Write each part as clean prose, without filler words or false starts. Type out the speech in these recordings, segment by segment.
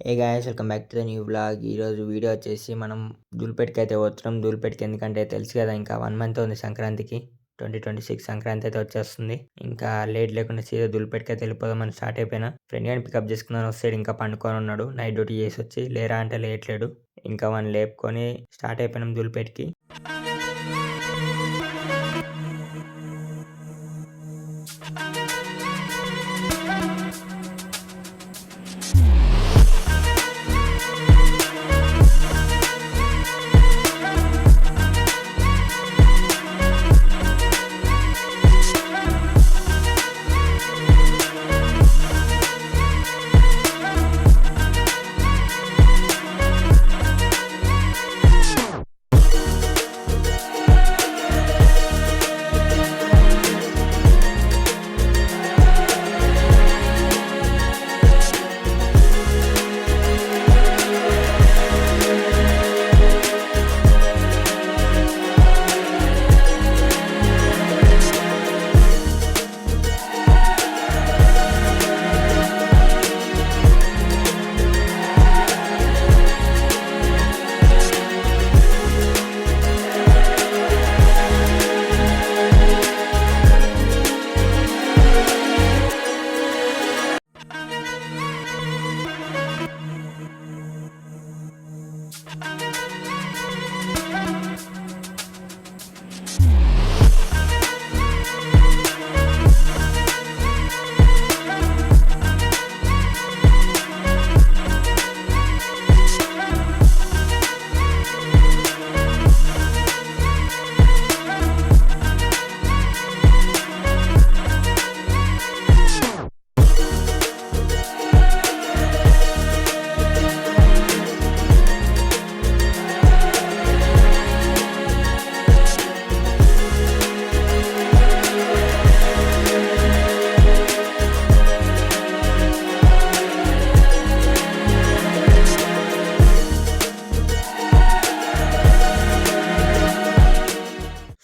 A guys welcome back to the new blog. ఈరోజు video వచ్చేసి మనం ధూళిపేటకి అయితే పోతున్నాం. ధూళిపేటకి ఎందుకంటే తెలుసు కదా, ఇంకా 1 మంత్ ఉంది సంక్రాంతికి. 2026 సంక్రాంతి అయితే వచ్చేస్తుంది. ఇంకా లేట్ లేకుండా సీదా ధూళిపేటకి అయితే వెళ్ళిపోదామని స్టార్ట్ అయిపోయినా. ఫ్రెండ్ గాని పికప్ చేసుకుందాం వస్తాడు, ఇంకా పండుకొని ఉన్నాడు. నైట్ డ్యూటీ చేసి వచ్చి లేరా అంటే లేట్లేడు. ఇంకా వాడిని లేపుకొని స్టార్ట్ అయిపోయినాం ధూళిపేటకి.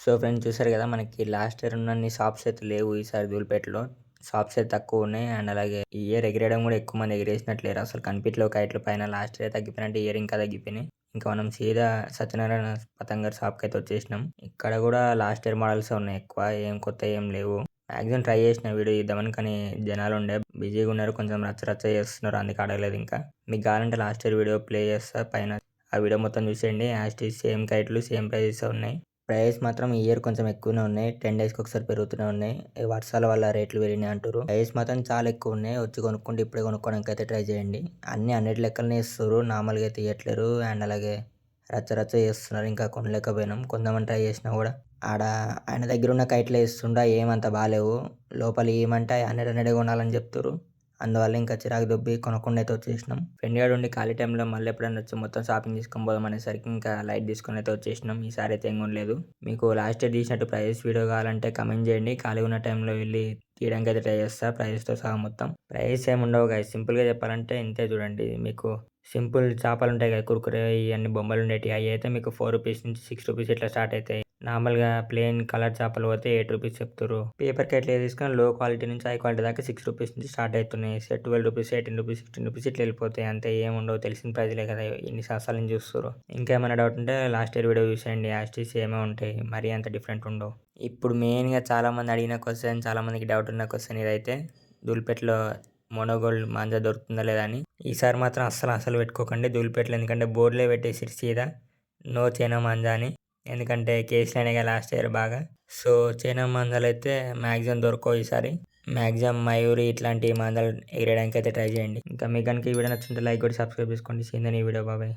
సో ఫ్రెండ్స్, చూసారు కదా, మనకి లాస్ట్ ఇయర్ ఉన్నన్ని షాప్స్ అయితే లేవు ఈసారి ధూళిపేటలో. షాప్స్ అయితే తక్కువ ఉన్నాయి. అండ్ అలాగే ఈ ఇయర్ ఎగిరేయడం కూడా ఎక్కువ మంది ఎగిరేసినట్లేరు. అసలు కనిపించలో కైట్ల పైన. లాస్ట్ ఇయర్ తగ్గిపోయినట్టు ఇయర్ ఇంకా తగ్గిపోయినాయి. ఇంకా మనం సీదా సత్యనారాయణ పతంగర్ షాప్కి అయితే వచ్చేసినాం. ఇక్కడ కూడా లాస్ట్ ఇయర్ మోడల్స్ ఉన్నాయి ఎక్కువ, ఏం కొత్త ఏం లేవు. మ్యాక్సిమం ట్రై చేసిన వీడియో ఇద్దామని, కానీ జనాలు ఉండే బిజీగా ఉన్నారు, కొంచెం రచ్చ చేస్తున్నారు, అందుకే అడగలేదు. ఇంకా మీకు కావాలంటే లాస్ట్ ఇయర్ వీడియో ప్లే చేస్తా పైన, ఆ వీడియో మొత్తం చూసేయండి. సేమ్ కైట్లు సేమ్ ప్రైజెస్ ఉన్నాయి. ప్రైస్ మాత్రం ఈ ఇయర్ కొంచెం ఎక్కువనే ఉన్నాయి. 10 డేస్కి ఒకసారి పెరుగుతూనే ఉన్నాయి. వర్షాల వల్ల రేట్లు పెరిగినాయి అంటారు. ప్రైస్ మాత్రం చాలా ఎక్కువ ఉన్నాయి. వచ్చి కొనుక్కుంటే ఇప్పుడే కొనుక్కోవడానికి అయితే ట్రై చేయండి. అన్నిటి లెక్కలనే ఇస్తారు, నార్మల్గా అయితే ఇవ్వట్లేరు. అండ్ అలాగే రచ్చ చేస్తున్నారు, ఇంకా కొనలేకపోయినాం. కొందామని ట్రై చేసినా కూడా ఆడ ఆయన దగ్గర ఉన్న కైట్లే ఇస్తుండ, ఏమంత బాగాలేవు. లోపల ఏమంటే 100 కొనాలని చెప్తారు. అందువల్ల ఇంకా చిరాకు దొబ్బి కొనకుండా అయితే వచ్చేసినాం. ఫ్రెండ్ గారు ఉండి ఖాళీ టైంలో మళ్ళీ ఎప్పుడైనా వచ్చి మొత్తం షాపింగ్ తీసుకొని పోదాం అనేసరికి ఇంకా లైట్ తీసుకొని అయితే వచ్చేసినాం. ఈసారి అయితే ఏం కొనలేదు. మీకు లాస్ట్ ఇయర్ తీసినట్టు ప్రైస్ వీడియో కావాలంటే కమెంట్ చేయండి. ఖాళీ ఉన్న టైంలో వెళ్ళి తీయడానికి అయితే ట్రై చేస్తా, ప్రైస్తో సహా మొత్తం. ప్రైస్ ఏమి ఉండవు గాయ, సింపుల్గా చెప్పాలంటే ఇంతే. చూడండి, మీకు సింపుల్ చేపలు ఉంటాయి కదా, కుర్కురే ఇవన్నీ బొమ్మలు ఉండేవి, అవి అయితే మీకు 4 రూపీస్ నుంచి 6 రూపీస్ ఇట్లా స్టార్ట్ అవుతాయి. నార్మల్గా ప్లెయిన్ కలర్ చేపలు పోతే 8 రూపీస్ చెప్తారు. పేపర్ కైట్లు తీసుకొని లో క్వాలిటీ నుంచి హై క్వాలిటీ దాకా 6 రూపీస్ నుంచి స్టార్ట్ అవుతున్నాయి. 12 రూపీస్, 18 రూపీస్, 16 రూపీస్ ఇట్లా వెళ్ళిపోతాయి. అంతే, ఏముండవు. తెలిసిన ప్రైజ్లే కదా, ఇన్ని సంవత్సరాల నుంచి చూస్తారు. ఇంకేమైనా డౌట్ ఉంటే లాస్ట్ ఇయర్ వీడియో చూసేయండి. యాస్టీస్ ఏమే ఉంటాయి, మరీ అంత డిఫరెంట్ ఉండవు. ఇప్పుడు మెయిన్గా చాలామంది అడిగిన క్వశ్చన్, చాలామందికి డౌట్ ఉన్న క్వశ్చన్ ఇదైతే, ధూళిపేటలో మోనోగోల్డ్ మాంజా దొరుకుతుందా లేదా అని. ఈసారి మాత్రం అస్సలు పెట్టుకోకండి ధూళిపేటలో, ఎందుకంటే బోర్డులే పెట్టేసి సీదా నో చైనా మాంజా అని. ఎందుకంటే కేసులు అయినాయి లాస్ట్ ఇయర్ బాగా. సో చైనా మాంజాలు అయితే మ్యాక్సిమం దొరకవు ఈసారి. మ్యాక్సిమం మయూరి ఇట్లాంటి మాంజాలు ఎగిరేయడానికి అయితే ట్రై చేయండి. ఇంకా మీకు కనుక ఈ వీడియో నచ్చుంటే లైక్ కొట్టి సబ్స్క్రైబ్ చేసుకోండి. సీన్ ఈ వీడియో. బాబాయ్.